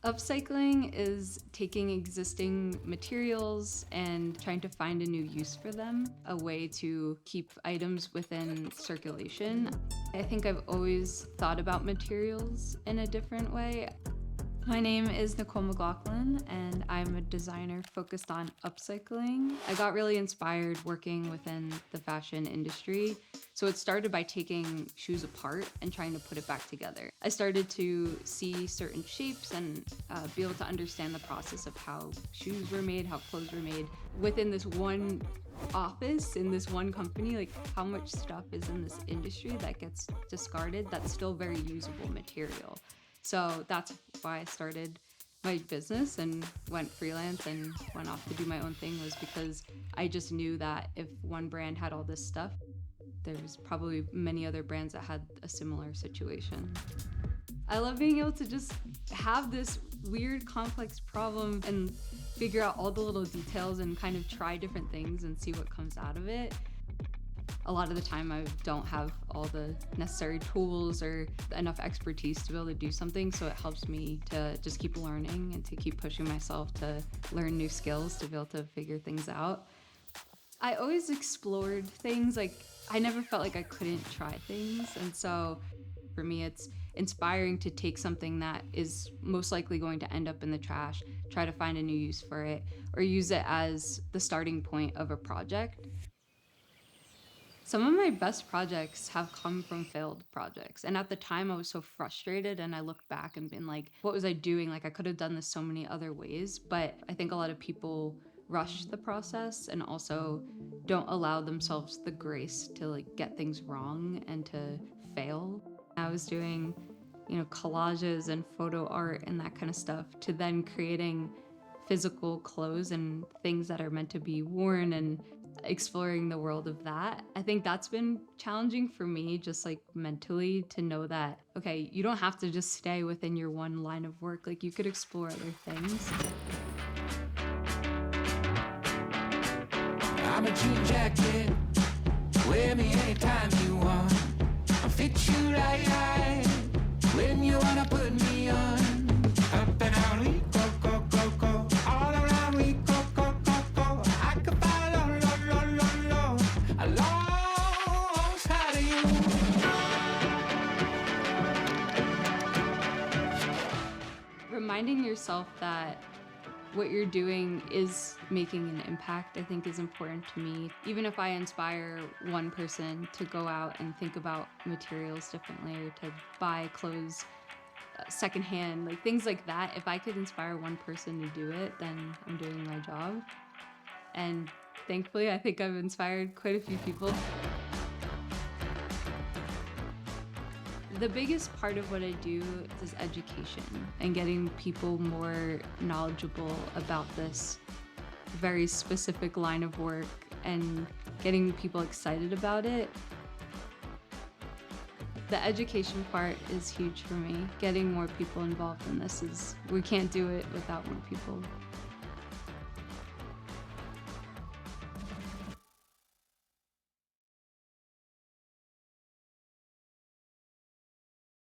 Upcycling is taking existing materials and trying to find a new use for them, a way to keep items within circulation. I think I've always thought about materials in a different way. My name is Nicole McLaughlin, and I'm a designer focused on upcycling. I got really inspired working within the fashion industry. So it started by taking shoes apart and trying to put it back together. I started to see certain shapes and be able to understand the process of how shoes were made, how clothes were made. Within this one office, in this one company, like how much stuff is in this industry that gets discarded that's still very usable material. So that's why I started my business and went freelance and went off to do my own thing, was because I just knew that if one brand had all this stuff, there was probably many other brands that had a similar situation. I love being able to just have this weird, complex problem and figure out all the little details and kind of try different things and see what comes out of it. A lot of the time I don't have all the necessary tools or enough expertise to be able to do something, so it helps me to just keep learning and to keep pushing myself to learn new skills to be able to figure things out. I always explored things, like I never felt like I couldn't try things, and so for me it's inspiring to take something that is most likely going to end up in the trash, try to find a new use for it, or use it as the starting point of a project. Some of my best projects have come from failed projects. And at the time I was so frustrated, and I looked back and been like, what was I doing? Like I could have done this so many other ways. But I think a lot of people rush the process and also don't allow themselves the grace to like get things wrong and to fail. I was doing, collages and photo art and that kind of stuff, to then creating physical clothes and things that are meant to be worn and exploring the world of that. I think that's been challenging for me, just like mentally, to know that, okay, you don't have to just stay within your one line of work. Like you could explore other things. I'm a jean jacket, wear me anytime you want. I'll fit you right when you wanna put me on. Up and down we go, go, go, go. All around we go, go, go, go. I could follow, low, alongside of you. Reminding yourself that what you're doing is making an impact, I think, is important to me. Even if I inspire one person to go out and think about materials differently, or to buy clothes secondhand, like things like that, if I could inspire one person to do it, then I'm doing my job. And thankfully, I think I've inspired quite a few people. The biggest part of what I do is education and getting people more knowledgeable about this very specific line of work and getting people excited about it. The education part is huge for me. Getting more people involved in this we can't do it without more people.